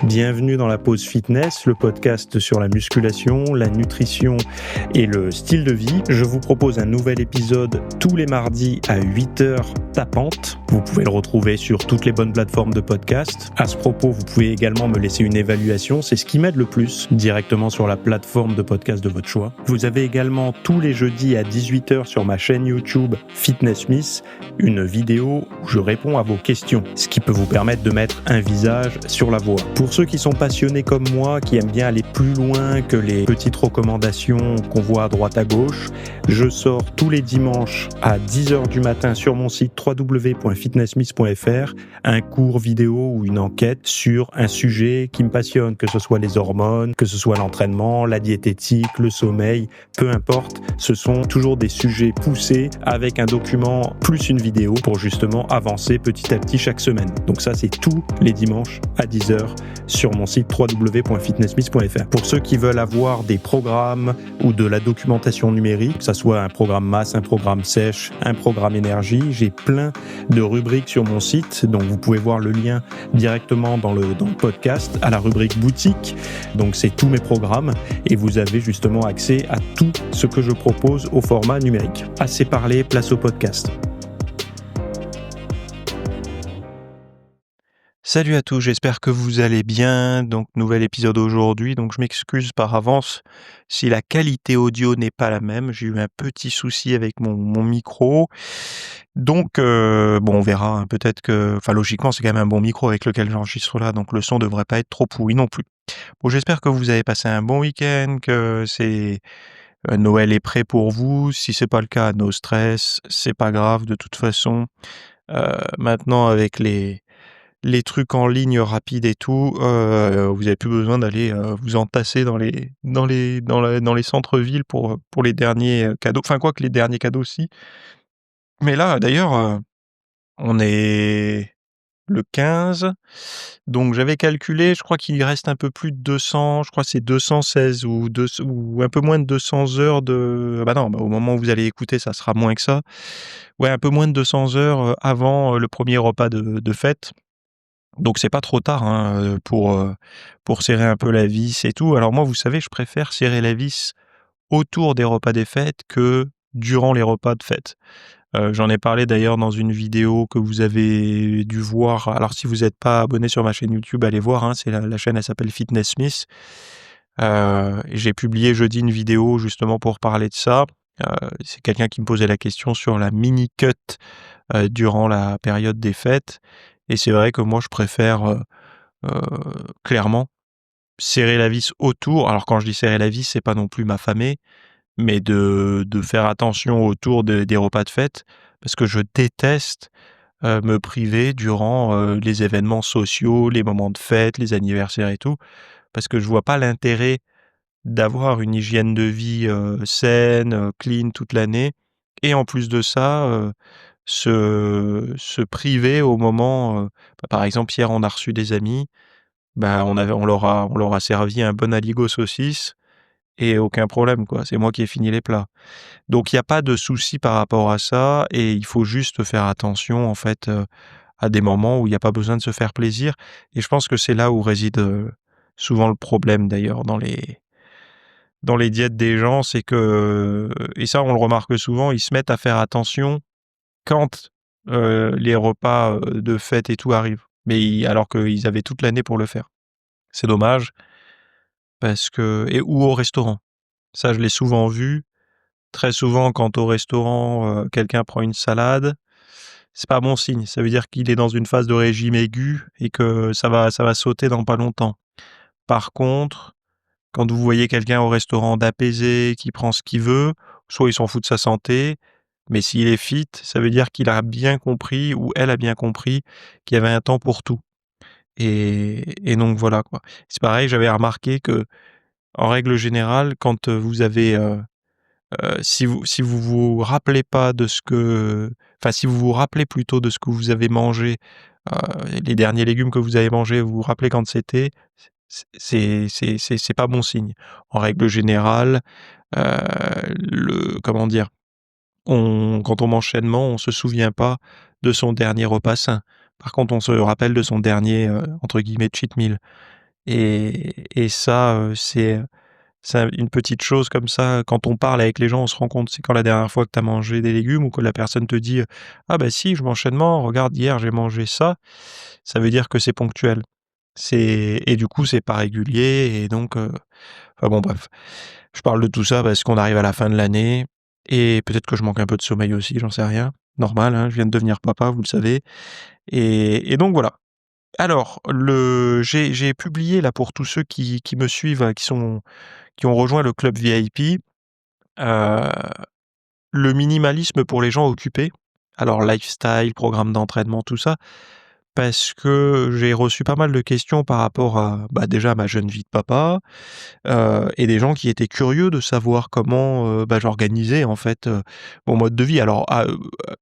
Bienvenue dans la pause fitness, le podcast sur la musculation, la nutrition et le style de vie. Je vous propose un nouvel épisode tous les mardis à 8h tapante. Vous pouvez le retrouver sur toutes les bonnes plateformes de podcast. À ce propos, vous pouvez également me laisser une évaluation, c'est ce qui m'aide le plus, directement sur la plateforme de podcast de votre choix. Vous avez également tous les jeudis à 18h sur ma chaîne YouTube Fitness Smith, une vidéo où je réponds à vos questions, ce qui peut vous permettre de mettre un visage sur la voix. Pour ceux qui sont passionnés comme moi, qui aiment bien aller plus loin que les petites recommandations qu'on voit à droite à gauche, je sors tous les dimanches à 10h du matin sur mon site www.fitnesssmith.fr un cours vidéo ou une enquête sur un sujet qui me passionne, que ce soit les hormones, que ce soit l'entraînement, la diététique, le sommeil, peu importe, ce sont toujours des sujets poussés avec un document plus une vidéo pour justement avancer petit à petit chaque semaine. Donc ça, c'est tous les dimanches à 10h sur mon site www.fitnesssmith.fr. Pour ceux qui veulent avoir des programmes ou de la documentation numérique, que ça soit un programme masse, un programme sèche, un programme énergie, j'ai plein de rubriques sur mon site, donc vous pouvez voir le lien directement dans le podcast à la rubrique boutique. Donc c'est tous mes programmes et vous avez justement accès à tout ce que je propose au format numérique. Assez parlé, place au podcast. Salut à tous, j'espère que vous allez bien. Donc nouvel épisode aujourd'hui, donc je m'excuse par avance si la qualité audio n'est pas la même. J'ai eu un petit souci avec mon micro. Donc bon, on verra, hein, peut-être que, enfin logiquement c'est quand même un bon micro avec lequel j'enregistre là, donc le son devrait pas être trop pourri non plus. Bon, j'espère que vous avez passé un bon week-end, que Noël est prêt pour vous. Si c'est pas le cas, no stress, c'est pas grave de toute façon. Maintenant avec les trucs en ligne rapides et tout, vous avez plus besoin d'aller vous entasser dans les centres-villes pour les derniers cadeaux. Enfin, quoi que les derniers cadeaux aussi. Mais là, d'ailleurs, on est le 15, donc j'avais calculé, je crois qu'il reste un peu plus de 200, je crois que c'est 216 ou un peu moins de 200 heures de... Ah bah non, au moment où vous allez écouter, ça sera moins que ça. Ouais, un peu moins de 200 heures avant le premier repas de fête. Donc c'est pas trop tard, hein, pour serrer un peu la vis et tout. Alors moi, vous savez, je préfère serrer la vis autour des repas des fêtes que durant les repas de fête. J'en ai parlé d'ailleurs dans une vidéo que vous avez dû voir. Alors si vous n'êtes pas abonné sur ma chaîne YouTube, allez voir, hein, c'est la chaîne, elle s'appelle Fitness Smith. J'ai publié jeudi une vidéo justement pour parler de ça. C'est quelqu'un qui me posait la question sur la mini-cut durant la période des fêtes. Et c'est vrai que moi, je préfère clairement serrer la vis autour. Alors quand je dis serrer la vis, c'est pas non plus m'affamer, mais de faire attention autour des repas de fête, parce que je déteste me priver durant les événements sociaux, les moments de fête, les anniversaires et tout, parce que je vois pas l'intérêt d'avoir une hygiène de vie saine, clean toute l'année, et en plus de ça, se priver au moment, par exemple hier on a reçu des amis, on leur a servi un bon aligot saucisse et aucun problème quoi, c'est moi qui ai fini les plats. Donc il y a pas de souci par rapport à ça et il faut juste faire attention en fait, à des moments où il y a pas besoin de se faire plaisir et je pense que c'est là où réside, souvent le problème d'ailleurs dans les diètes des gens, c'est que, et ça on le remarque souvent, ils se mettent à faire attention quand les repas de fête et tout arrivent. Alors qu'ils avaient toute l'année pour le faire. C'est dommage parce que ou au restaurant. Ça, je l'ai souvent vu. Très souvent, quand au restaurant, quelqu'un prend une salade, c'est pas bon signe. Ça veut dire qu'il est dans une phase de régime aigu et que ça va sauter dans pas longtemps. Par contre, quand vous voyez quelqu'un au restaurant d'apaisé, qui prend ce qu'il veut, soit il s'en fout de sa santé, mais s'il est fit, ça veut dire qu'il a bien compris ou elle a bien compris qu'il y avait un temps pour tout. Et donc voilà quoi. C'est pareil, j'avais remarqué que en règle générale, quand vous avez, si vous vous rappelez pas de ce que, enfin si vous vous rappelez plutôt de ce que vous avez mangé, heu, les derniers légumes que vous avez mangés, vous vous rappelez quand c'était, c'est pas bon signe. En règle générale, comment dire? Quand on mange sainement, on se souvient pas de son dernier repas sain. Par contre, on se rappelle de son dernier, entre guillemets «cheat meal» et ça, c'est une petite chose comme ça, quand on parle avec les gens, on se rend compte. C'est quand la dernière fois que tu as mangé des légumes ou que la personne te dit: «Ah bah si, je mange sainement, regarde hier j'ai mangé ça», ça veut dire que c'est ponctuel. Et du coup, c'est pas régulier et donc enfin bon bref. Je parle de tout ça parce qu'on arrive à la fin de l'année et peut-être que je manque un peu de sommeil aussi, j'en sais rien. Normal, hein, je viens de devenir papa, vous le savez et donc voilà. Alors j'ai publié là pour tous ceux qui me suivent, qui ont rejoint le club VIP, heu, le minimalisme pour les gens occupés. Alors lifestyle, programme d'entraînement, tout ça, parce que j'ai reçu pas mal de questions par rapport à, bah, déjà à ma jeune vie de papa, et des gens qui étaient curieux de savoir comment, bah, j'organisais en fait, mon mode de vie. Alors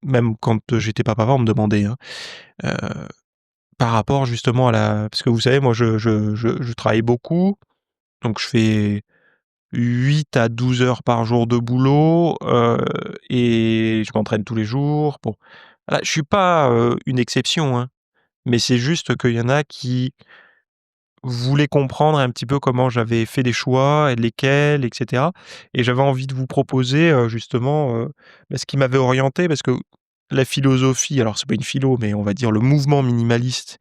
même quand j'étais pas papa, on me demandait, hein, heu, par rapport justement à la parce que vous savez, moi je travaille beaucoup, donc je fais 8 à 12 heures par jour de boulot, et je m'entraîne tous les jours. Bon, voilà, je suis pas, une exception, hein, mais c'est juste qu'il y en a qui voulaient comprendre un petit peu comment j'avais fait des choix et lesquels et cetera et j'avais envie de vous proposer, justement, bah, ce qui m'avait orienté parce que la philosophie, alors c'est pas une philo, mais on va dire le mouvement minimaliste,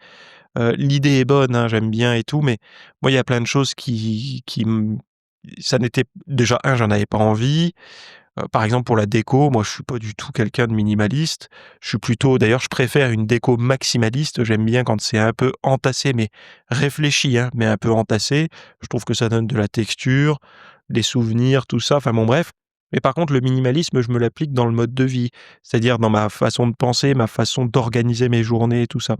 l'idée est bonne, hein, j'aime bien et tout, mais moi il y a plein de choses qui ça n'était déjà j'en avais pas envie. Par exemple, pour la déco, moi, je suis pas du tout quelqu'un de minimaliste. Je suis plutôt d'ailleurs, je préfère une déco maximaliste. J'aime bien quand c'est un peu entassé, mais réfléchi, hein, mais un peu entassé. Je trouve que ça donne de la texture, des souvenirs, tout ça. Enfin bon, bref. Mais par contre, le minimalisme, je me l'applique dans le mode de vie, c'est-à-dire dans ma façon de penser, ma façon d'organiser mes journées et tout ça.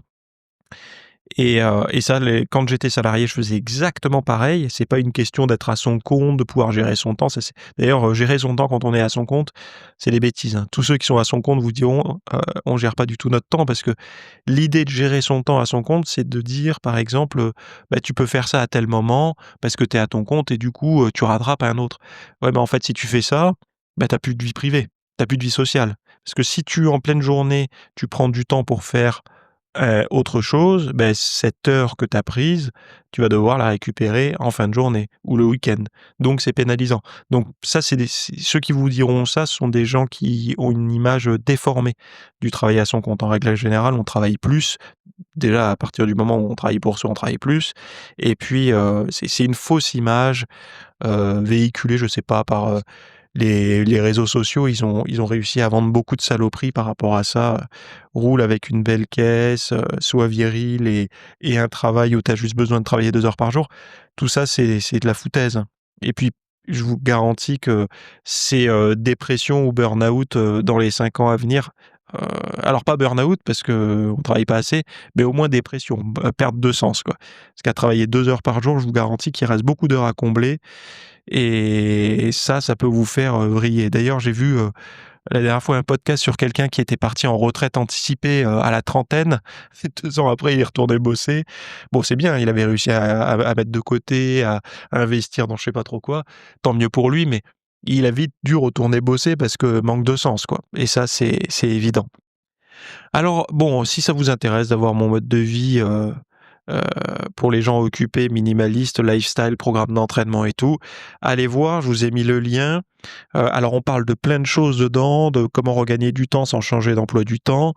Et ça, quand j'étais salarié, je faisais exactement pareil. C'est pas une question d'être à son compte, de pouvoir gérer son temps. Ça, c'est d'ailleurs, gérer son temps quand on est à son compte, c'est des bêtises, hein. Tous ceux qui sont à son compte vous diront, on gère pas du tout notre temps parce que l'idée de gérer son temps à son compte, c'est de dire, par exemple, bah, tu peux faire ça à tel moment parce que tu es à ton compte et du coup, tu rattrapes un autre. Ouais, mais en fait, si tu fais ça, bah, tu plus de vie privée, tu plus de vie sociale. Parce que si tu, en pleine journée, tu prends du temps pour faire autre chose, beh, cette heure que tu as prise, tu vas devoir la récupérer en fin de journée ou le week-end. Donc c'est pénalisant. Donc ça, c'est ceux qui vous diront ça, ce sont des gens qui ont une image, déformée du travail à son compte. En règle générale, on travaille plus. Déjà, à partir du moment où on travaille pour soi, on travaille plus et puis, c'est une fausse image, véhiculée, je sais pas, par, les réseaux sociaux, ils ont réussi à vendre beaucoup de saloperies par rapport à ça, roule avec une belle caisse, sois viril et un travail où tu as juste besoin de travailler 2 heures par jour. Tout ça, c'est de la foutaise et puis, je vous garantis que c'est, dépression ou burn-out, dans les 5 ans à venir. Heu, alors pas burn-out parce qu'on travaille pas assez, mais au moins dépression, perte de sens, quoi. Parce qu'à travailler 2 heures par jour, je vous garantis qu'il reste beaucoup d'heures à combler et ça peut vous faire, vriller. D'ailleurs, j'ai vu, la dernière fois un podcast sur quelqu'un qui était parti en retraite anticipée, à la trentaine. 2 ans après, il est retourné bosser. Bon, c'est bien, il avait réussi à mettre de côté, à investir dans je sais pas trop quoi. Tant mieux pour lui, mais il a vite dû retourner bosser parce que manque de sens, quoi et ça, c'est évident. Alors bon, si ça vous intéresse d'avoir mon mode de vie, heu, pour les gens occupés, minimaliste, lifestyle, programme d'entraînement et tout, allez voir, je vous ai mis le lien. Alors on parle de plein de choses dedans, de comment regagner du temps sans changer d'emploi du temps,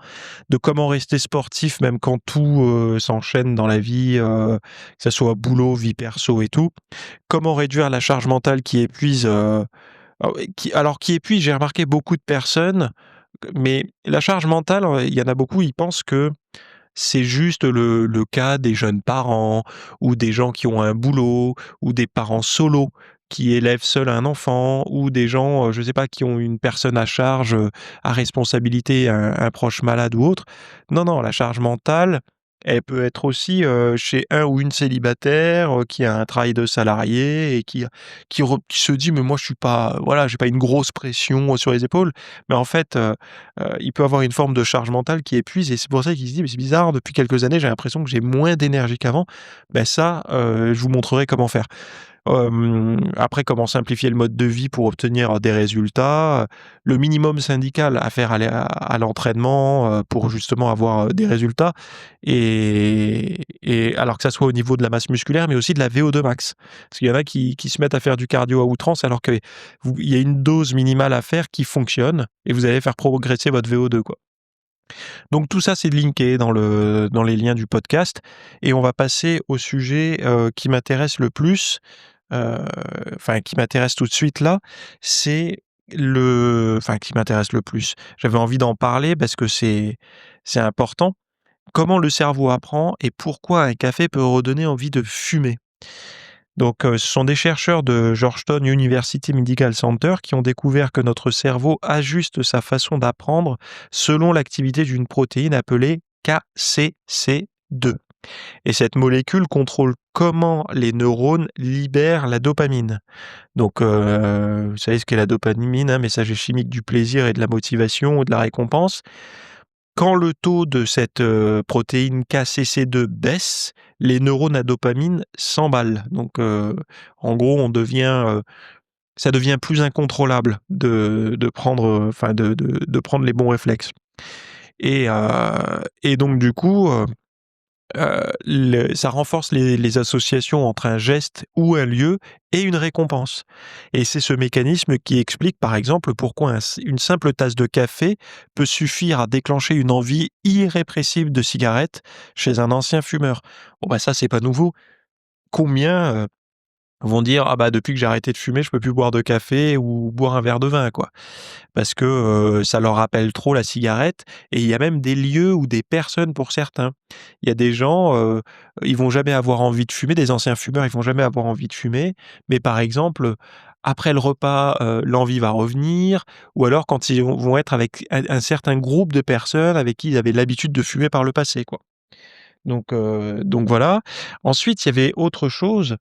de comment rester sportif même quand tout, s'enchaîne dans la vie, que ça soit boulot, vie perso et tout. Comment réduire la charge mentale qui épuise, qui épuise, j'ai remarqué beaucoup de personnes, mais la charge mentale, il y en a beaucoup, ils pensent que c'est juste le cas des jeunes parents ou des gens qui ont un boulot ou des parents solos qui élèvent seuls un enfant ou des gens, je sais pas, qui ont une personne à charge, à responsabilité, un proche malade ou autre. Non, non, la charge mentale, elle peut être aussi, chez un ou une célibataire, qui a un travail de salarié et qui se dit: «Mais moi je suis pas voilà, j'ai pas une grosse pression, sur les épaules». Mais en fait, il peut avoir une forme de charge mentale qui épuise et c'est pour ça qu'il se dit: «Mais c'est bizarre, depuis quelques années, j'ai l'impression que j'ai moins d'énergie qu'avant». Ben ça, je vous montrerai comment faire. Après, comment simplifier le mode de vie pour obtenir des résultats, le minimum syndical à faire à l'entraînement, pour justement avoir, des résultats et alors que ça soit au niveau de la masse musculaire, mais aussi de la VO2 max. Parce qu'il y en a qui se mettent à faire du cardio à outrance alors qu'il y a une dose minimale à faire qui fonctionne et vous allez faire progresser votre VO2, quoi. Donc tout ça, c'est linké dans les liens du podcast et on va passer au sujet, qui m'intéresse le plus, heu, enfin qui m'intéresse tout de suite là, c'est qui m'intéresse le plus. J'avais envie d'en parler parce que c'est important. Comment le cerveau apprend et pourquoi un café peut redonner envie de fumer? Donc, ce sont des chercheurs de Georgetown University Medical Center qui ont découvert que notre cerveau ajuste sa façon d'apprendre selon l'activité d'une protéine appelée KCC2. Et cette molécule contrôle comment les neurones libèrent la dopamine. Donc, vous savez ce qu'est la dopamine, hein, messager chimique du plaisir et de la motivation ou de la récompense. Quand le taux de cette, protéine KCC2 baisse, les neurones à dopamine s'emballent. Donc, en gros, ça devient plus incontrôlable de prendre, enfin de prendre les bons réflexes et donc du coup, ça renforce les associations entre un geste ou un lieu et une récompense. Et c'est ce mécanisme qui explique, par exemple, pourquoi une simple tasse de café peut suffire à déclencher une envie irrépressible de cigarette chez un ancien fumeur. Bon, bah ça, c'est pas nouveau. Combien vont dire: «Ah bah depuis que j'ai arrêté de fumer, je peux plus boire de café ou boire un verre de vin, quoi». Parce que, ça leur rappelle trop la cigarette et il y a même des lieux ou des personnes pour certains. Il y a des gens, ils vont jamais avoir envie de fumer, des anciens fumeurs, ils vont jamais avoir envie de fumer, mais par exemple, après le repas, l'envie va revenir ou alors quand ils vont être avec un certain groupe de personnes avec qui ils avaient l'habitude de fumer par le passé, quoi. Donc voilà. Ensuite, il y avait autre chose,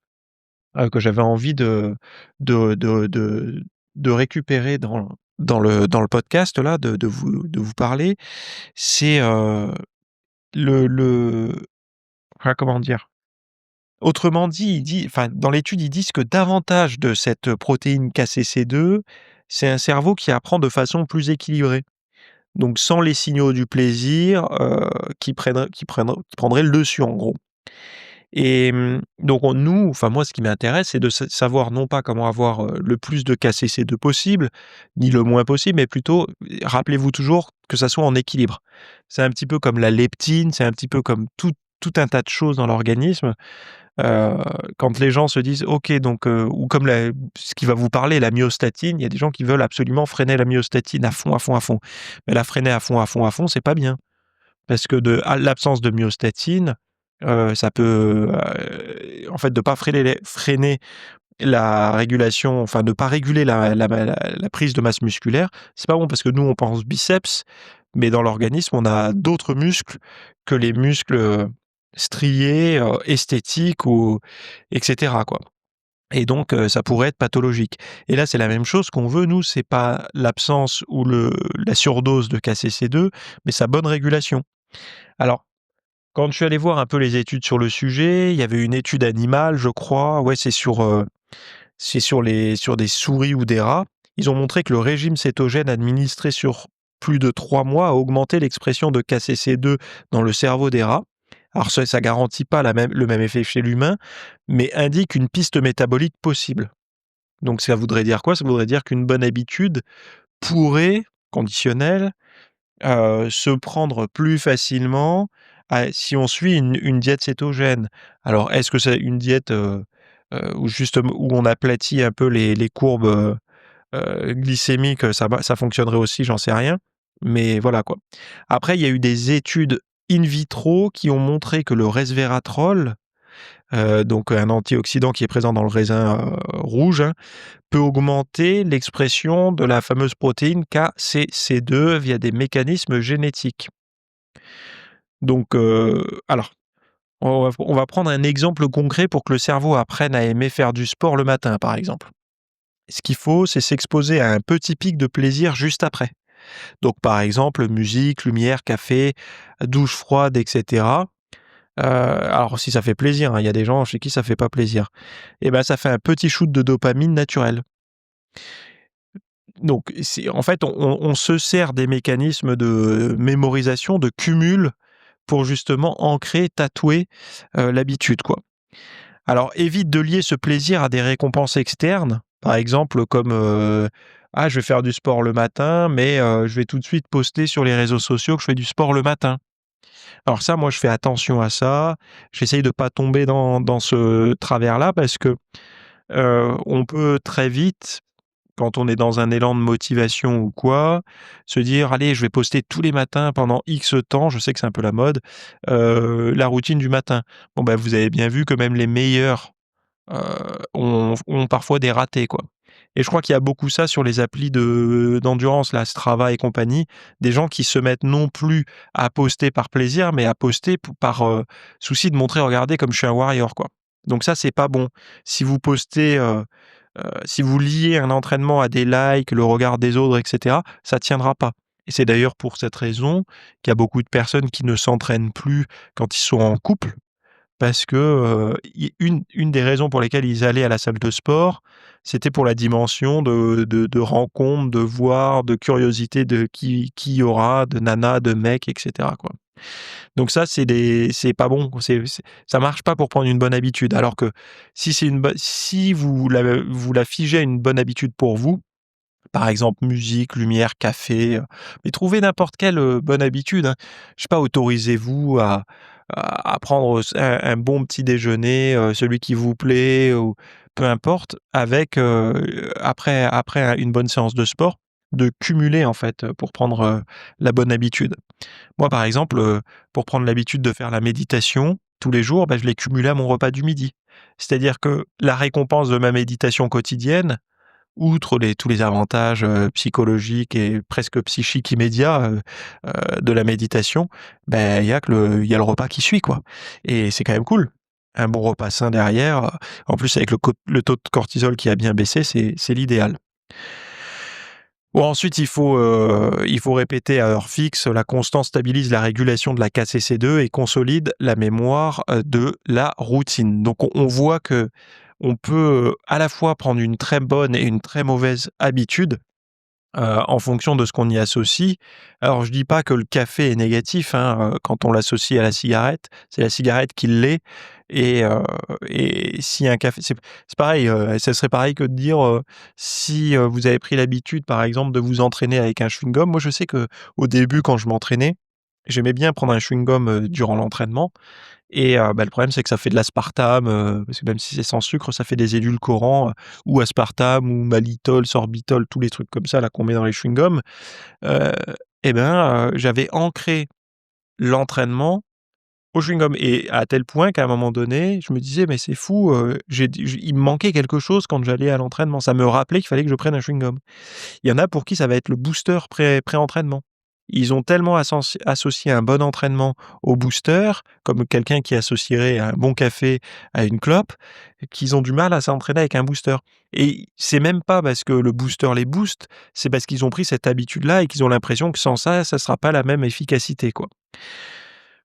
que j'avais envie de de de de récupérer dans le podcast là, de vous parler, c'est, le comment dire? Autrement dit, dans l'étude, ils disent que davantage de cette protéine KCC2, c'est un cerveau qui apprend de façon plus équilibrée. Donc sans les signaux du plaisir, qui prendraient le dessus en gros. Et donc moi ce qui m'intéresse, c'est de savoir non pas comment avoir, le plus de KCC2 possible, ni le moins possible, mais plutôt, rappelez-vous toujours que ça soit en équilibre. C'est un petit peu comme la leptine, c'est un petit peu comme tout un tas de choses dans l'organisme. Heu, Quand les gens se disent: «OK donc» ou comme ce qui va vous parler, la myostatine, il y a des gens qui veulent absolument freiner la myostatine à fond, à fond, à fond. Mais la freiner à fond, à fond, à fond, c'est pas bien. Parce que l'absence de myostatine, ça peut, en fait, de pas freiner la régulation, enfin de pas réguler la prise de masse musculaire, c'est pas bon parce que nous, on pense biceps, mais dans l'organisme, on a d'autres muscles que les muscles, striés, esthétiques ou et cetera, quoi et donc ça pourrait être pathologique et là, c'est la même chose qu'on veut, nous, c'est pas l'absence ou la surdose de KCC2, mais sa bonne régulation. Alors quand je suis allé voir un peu les études sur le sujet, il y avait une étude animale, je crois. Ouais, c'est sur des souris ou des rats. Ils ont montré que le régime cétogène administré sur plus de 3 mois a augmenté l'expression de KCC2 dans le cerveau des rats. Alors ça garantit pas le même effet chez l'humain, mais indique une piste métabolique possible. Donc ça voudrait dire quoi? Ça voudrait dire qu'une bonne habitude pourrait, conditionnelle, se prendre plus facilement si on suit une diète cétogène. Alors est-ce que c'est une diète, où on aplatit un peu les courbes, glycémiques, ça fonctionnerait aussi? J'en sais rien, mais voilà, quoi. Après, il y a eu des études in vitro qui ont montré que le resveratrol, donc un antioxydant qui est présent dans le raisin, rouge, hein, peut augmenter l'expression de la fameuse protéine KCC2 via des mécanismes génétiques. Donc, alors, on va prendre un exemple concret pour que le cerveau apprenne à aimer faire du sport le matin, par exemple. Ce qu'il faut, c'est s'exposer à un petit pic de plaisir juste après. Donc, par exemple, musique, lumière, café, douche froide, etc. Alors si ça fait plaisir, hein, il y a des gens chez qui ça fait pas plaisir. Et ben ça fait un petit shoot de dopamine naturel. Donc c'est en fait, on se sert des mécanismes de mémorisation, de cumul pour justement ancrer, tatouer, l'habitude, quoi. Alors évite de lier ce plaisir à des récompenses externes, par exemple comme, «Ah, je vais faire du sport le matin, mais je vais tout de suite poster sur les réseaux sociaux que je fais du sport le matin». Alors ça, moi, je fais attention à ça. J'essaye de pas tomber dans ce travers-là parce que, on peut très vite, quand on est dans un élan de motivation ou quoi, se dire: «Allez, je vais poster tous les matins pendant X temps», je sais que c'est un peu la mode, la routine du matin. Bon, bah, vous avez bien vu que même les meilleurs, ont parfois des ratés, quoi. Et je crois qu'il y a beaucoup ça sur les applis d'endurance, là, Strava et compagnie, des gens qui se mettent non plus à poster par plaisir, mais à poster par, souci de montrer: «Regardez comme je suis un warrior», quoi. Donc ça, c'est pas bon. Si vous postez, si vous liez un entraînement à des likes, le regard des autres et cetera, ça tiendra pas. Et c'est d'ailleurs pour cette raison qu'il y a beaucoup de personnes qui ne s'entraînent plus quand ils sont en couple, parce que, i une des raisons pour lesquelles ils allaient à la salle de sport, c'était pour la dimension de rencontre, de voir, de curiosité de qui y aura, de nanas, de mecs et cetera, quoi. Donc ça, c'est pas bon, c'est ça marche pas pour prendre une bonne habitude. Alors que si vous la figez à une bonne habitude pour vous, par exemple, musique, lumière, café, mais trouvez n'importe quelle, bonne habitude, hein. Je sais pas, autorisez-vous à prendre, un bon petit déjeuner, celui qui vous plaît ou peu importe, avec, après une bonne séance de sport, de cumuler en fait, pour prendre, la bonne habitude. Moi, par exemple, pour prendre l'habitude de faire la méditation tous les jours, bah, je l'ai cumulé à mon repas du midi. C'est-à-dire que la récompense de ma méditation quotidienne, outre tous les avantages, psychologiques et presque psychiques immédiats, de la méditation, ben il y a le repas qui suit, quoi. Et c'est quand même cool. Un bon repas sain derrière, en plus avec le taux de cortisol qui a bien baissé, c'est l'idéal. Bon, ensuite il faut répéter à heure fixe. La constance stabilise la régulation de la KCC2 et consolide la mémoire, de la routine. Donc on voit que on peut, à la fois prendre une très bonne et une très mauvaise habitude, en fonction de ce qu'on y associe. Alors je dis pas que le café est négatif, hein, quand on l'associe à la cigarette, c'est la cigarette qui l'est. et heu et si un café c'est pareil, ça serait pareil que de dire, si, vous avez pris l'habitude, par exemple, de vous entraîner avec un chewing-gum. Moi, je sais que au début, quand je m'entraînais, j'aimais bien prendre un chewing-gum, durant l'entraînement. Et bah, le problème, c'est que ça fait de l'aspartame, parce que même si c'est sans sucre, ça fait des édulcorants, ou aspartame ou malitol, sorbitol, tous les trucs comme ça là qu'on met dans les chewing-gums. Heu et ben, j'avais ancré l'entraînement au chewing-gum, et à tel point qu'à un moment donné, je me disais: «Mais c'est fou, il me manquait quelque chose quand j'allais à l'entraînement». Ça me rappelait qu'il fallait que je prenne un chewing-gum. Il y en a pour qui ça va être le booster pré-entraînement. Ils ont tellement associé un bon entraînement au booster, comme quelqu'un qui associerait un bon café à une clope, qu'ils ont du mal à s'entraîner avec un booster. Et c'est même pas parce que le booster les booste, c'est parce qu'ils ont pris cette habitude-là et qu'ils ont l'impression que sans ça, ça sera pas la même efficacité, quoi.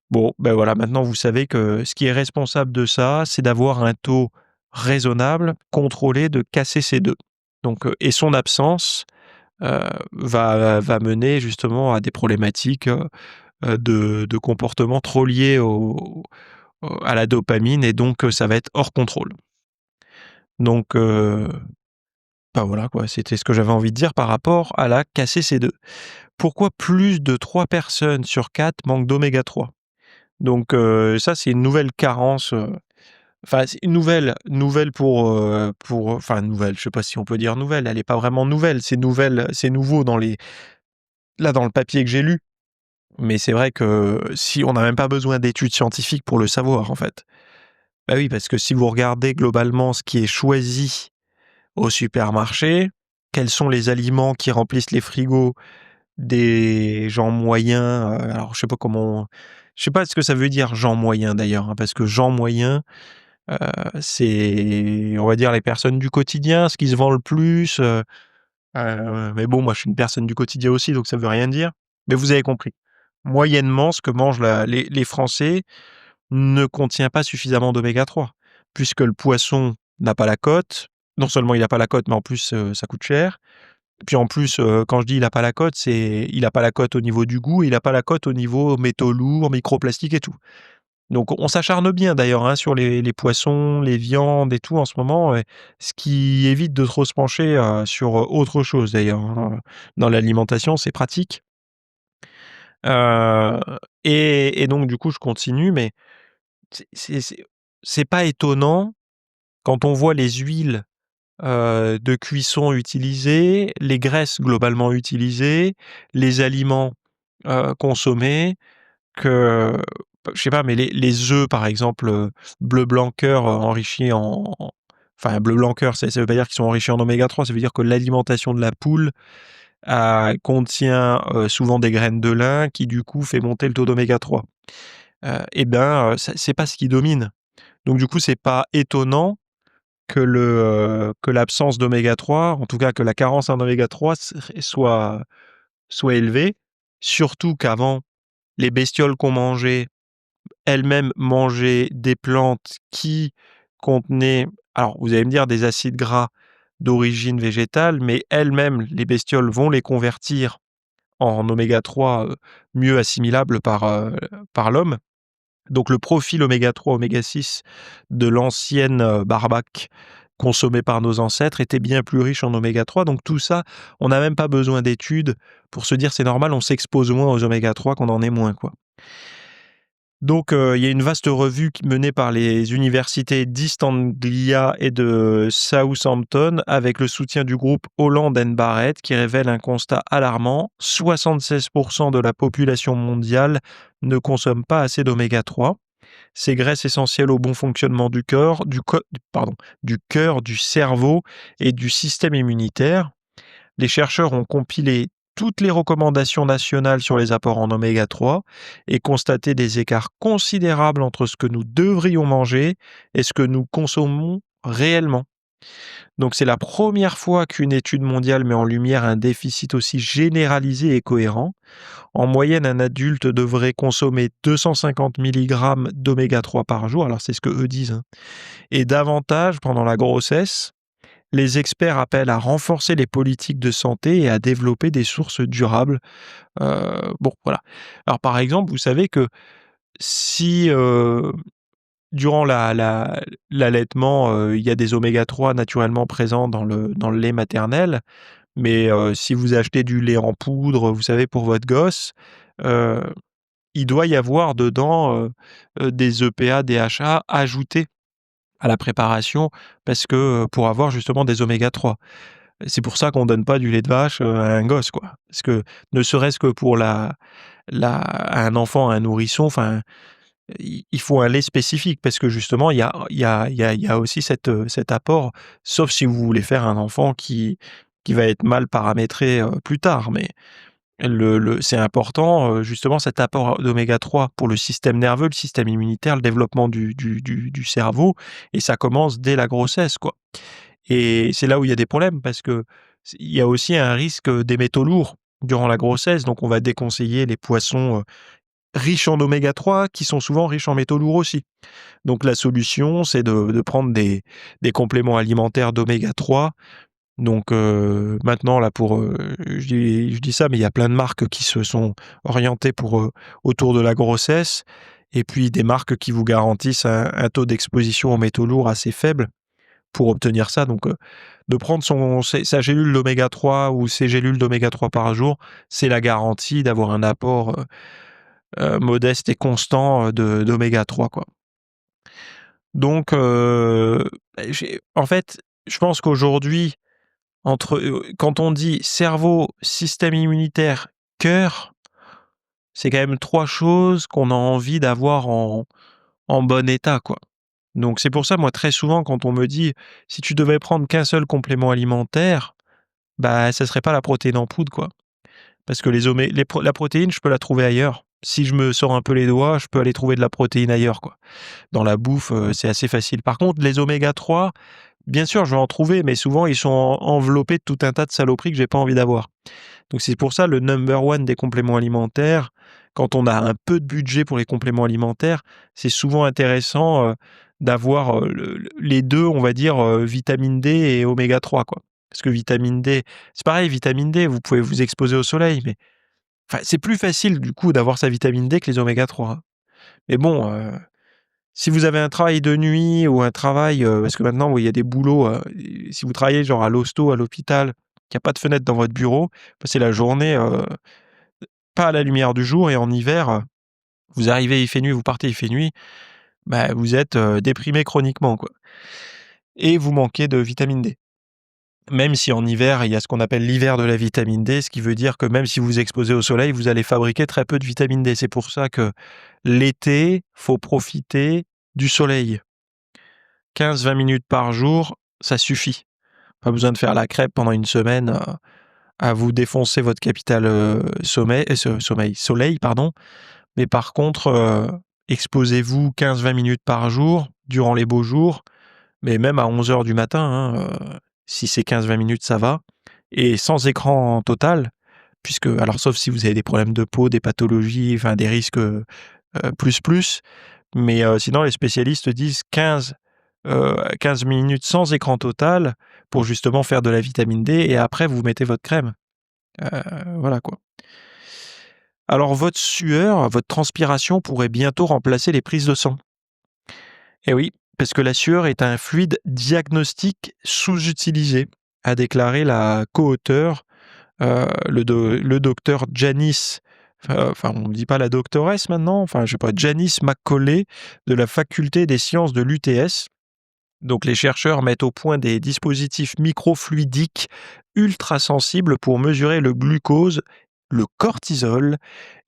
Bon, ben voilà, maintenant vous savez que ce qui est responsable de ça, c'est d'avoir un taux raisonnable, contrôlé de KCC2. Donc, et son absence, va mener justement à des problématiques, de comportement trop liés à la dopamine, et donc ça va être hors contrôle. Donc bah, voilà quoi, c'était ce que j'avais envie de dire par rapport à la KCC2. Pourquoi plus de 3 personnes sur 4 manquent d'oméga 3? Donc ça, c'est une nouvelle carence, enfin, c'est une nouvelle enfin nouvelle, je sais pas si on peut dire nouvelle, elle est pas vraiment nouvelle, c'est nouveau dans le papier que j'ai lu. Mais c'est vrai que si on n'a même pas besoin d'études scientifiques pour le savoir, en fait. Bah oui, parce que si vous regardez globalement ce qui est choisi au supermarché, quels sont les aliments qui remplissent les frigos des gens moyens, alors je sais pas ce que ça veut dire gens moyens d'ailleurs, hein, parce que gens moyens, heu, c'est, on va dire, les personnes du quotidien, ce qui se vend le plus, mais bon, moi je suis une personne du quotidien aussi, donc ça veut rien dire. Mais vous avez compris. Moyennement, ce que mangent les Français, ne contient pas suffisamment d'oméga 3, puisque le poisson n'a pas la cote. Non seulement il n'a pas la cote, mais en plus, ça coûte cher. Puis en plus, quand je dis il n'a pas la cote, c'est il n'a pas la cote au niveau du goût, il n'a pas la cote au niveau métaux lourds, microplastiques et tout. Donc on s'acharne bien d'ailleurs, hein, sur les poissons, les viandes et tout en ce moment, ce qui évite de trop se pencher, sur, autre chose d'ailleurs, hein. Dans l'alimentation, c'est pratique. Heu et donc du coup, je continue, mais c'est c'est c'est c'est pas étonnant quand on voit les huiles, de cuisson utilisées, les graisses globalement utilisées, les aliments, consommés, que je sais pas, mais les œufs par exemple, bleu blanc cœur, enrichis enfin bleu blanc cœur, ça veut pas dire qu'ils sont enrichis en oméga 3, ça veut dire que l'alimentation de la poule, contient, souvent des graines de lin qui du coup fait monter le taux d'oméga 3. Et ben, c'est pas ce qui domine. Donc du coup, c'est pas étonnant que l'absence d'oméga 3, en tout cas que la carence en oméga 3 soit élevée. Surtout qu'avant, les bestioles qu'on mangeait, elles-mêmes mangeaient des plantes qui contenaient, alors vous allez me dire, des acides gras d'origine végétale, mais elles-mêmes, les bestioles vont les convertir en oméga 3, mieux assimilables par l'homme. Donc le profil oméga 3, oméga 6 de l'ancienne, barbaque consommée par nos ancêtres était bien plus riche en oméga 3. Donc tout ça, on n'a même pas besoin d'études pour se dire: «C'est normal, on s'expose moins aux oméga 3 qu'on en est moins», quoi. Donc il y a une vaste revue menée par les universités d'East Anglia et de Southampton avec le soutien du groupe Holland and Barrett qui révèle un constat alarmant: 76 de la population mondiale ne consomme pas assez d'oméga 3. Ces graisses essentielles au bon fonctionnement du cœur, du cœur, du cerveau et du système immunitaire. Les chercheurs ont compilé toutes les recommandations nationales sur les apports en oméga 3 et constaté des écarts considérables entre ce que nous devrions manger et ce que nous consommons réellement. Donc c'est la première fois qu'une étude mondiale met en lumière un déficit aussi généralisé et cohérent. En moyenne, un adulte devrait consommer 250 mg d'oméga 3 par jour, alors c'est ce que eux disent, hein, et davantage pendant la grossesse. Les experts appellent à renforcer les politiques de santé et à développer des sources durables. Bon, voilà. Alors, par exemple, vous savez que si durant l'allaitement, il y a des oméga 3 naturellement présents dans le lait maternel, mais si vous achetez du lait en poudre, vous savez, pour votre gosse, heu, il doit y avoir dedans des EPA, DHA ajoutés à la préparation parce que, pour avoir justement des oméga 3. C'est pour ça qu'on donne pas du lait de vache, à un gosse, quoi. Parce que ne serait-ce que pour un enfant, un nourrisson, enfin, il faut un lait spécifique parce que justement il y a aussi cet apport, sauf si vous voulez faire un enfant qui va être mal paramétré, plus tard. Mais c'est important, justement cet apport d'oméga 3 pour le système nerveux, le système immunitaire, le développement du cerveau et ça commence dès la grossesse, quoi. Et c'est là où il y a des problèmes parce que il y a aussi un risque des métaux lourds durant la grossesse, donc on va déconseiller les poissons, riches en oméga 3 qui sont souvent riches en métaux lourds aussi. Donc la solution, c'est de prendre des compléments alimentaires d'oméga 3. Donc maintenant là je dis ça, mais il y a plein de marques qui se sont orientées autour de la grossesse et puis des marques qui vous garantissent un taux d'exposition aux métaux lourds assez faible pour obtenir ça. Donc de prendre sa gélule d'oméga 3 ou ses gélules d'oméga 3 par jour, c'est la garantie d'avoir un apport, modeste et constant, d'oméga 3, quoi. Donc en fait, je pense qu'aujourd'hui, quand on dit cerveau, système immunitaire, cœur, c'est quand même 3 choses qu'on a envie d'avoir en bon état, quoi. Donc c'est pour ça, moi, très souvent, quand on me dit: «Si tu devais prendre qu'un seul complément alimentaire», bah, ça serait pas la protéine en poudre, quoi. Parce que la protéine, je peux la trouver ailleurs. Si je me sors un peu les doigts, je peux aller trouver de la protéine ailleurs, quoi. Dans la bouffe, c'est assez facile. Par contre, les oméga 3, bien sûr, je vais en trouver, mais souvent, ils sont enveloppés de tout un tas de saloperies que j'ai pas envie d'avoir. Donc c'est pour ça le number one des compléments alimentaires, quand on a un peu de budget pour les compléments alimentaires, c'est souvent intéressant, d'avoir, les 2, on va dire, vitamine D et oméga 3, quoi. Parce que vitamine D, c'est pareil, vitamine D, vous pouvez vous exposer au soleil, mais enfin, c'est plus facile du coup d'avoir sa vitamine D que les oméga 3, hein. Mais bon, si vous avez un travail de nuit ou un travail, parce que maintenant, oui, il y a des boulots, si vous travaillez genre à l'hosto, à l'hôpital, qu'il y a pas de fenêtre dans votre bureau, passez la journée, pas à la lumière du jour, et en hiver, vous arrivez, il fait nuit, vous partez, il fait nuit, bah, vous êtes, déprimé chroniquement, quoi, et vous manquez de vitamine D. Même si en hiver, il y a ce qu'on appelle l'hiver de la vitamine D, ce qui veut dire que même si vous vous exposez au soleil, vous allez fabriquer très peu de vitamine D. C'est pour ça que l'été, faut profiter du soleil. 15-20 minutes par jour, ça suffit. Pas besoin de faire la crêpe pendant une semaine, à vous défoncer votre capital, soleil, pardon. Mais par contre, exposez-vous 15-20 minutes par jour, durant les beaux jours, mais même à 11 heures du matin, hein, si c'est 15-20 minutes, ça va, et sans écran total, puisque alors sauf si vous avez des problèmes de peau, des pathologies, enfin des risques, plus, mais sinon les spécialistes disent 15 minutes sans écran total pour justement faire de la vitamine D, et après vous mettez votre crème. Heu, voilà, quoi. Alors votre sueur, votre transpiration pourrait bientôt remplacer les prises de sang. Eh oui, parce que la sueur est un fluide diagnostique sous-utilisé, a déclaré la co-auteure, le docteur Janice, enfin on ne dit pas la doctoresse maintenant, enfin je sais pas, Janice McCauley de la faculté des sciences de l'UTS. Donc les chercheurs mettent au point des dispositifs microfluidiques ultra sensibles pour mesurer le glucose, le cortisol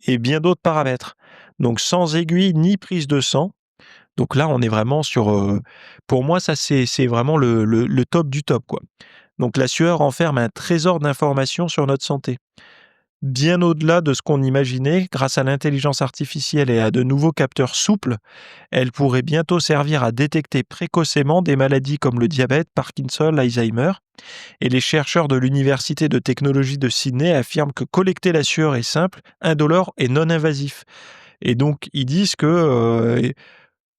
et bien d'autres paramètres. Donc sans aiguille ni prise de sang. Donc là, on est vraiment sur, pour moi, ça c'est vraiment le top du top, quoi. Donc la sueur renferme un trésor d'informations sur notre santé. Bien au-delà de ce qu'on imaginait, grâce à l'intelligence artificielle et à de nouveaux capteurs souples, elle pourrait bientôt servir à détecter précocement des maladies comme le diabète, Parkinson, l'Alzheimer. Et les chercheurs de l'Université de technologie de Sydney affirment que collecter la sueur est simple, indolore et non invasif. Et donc, ils disent que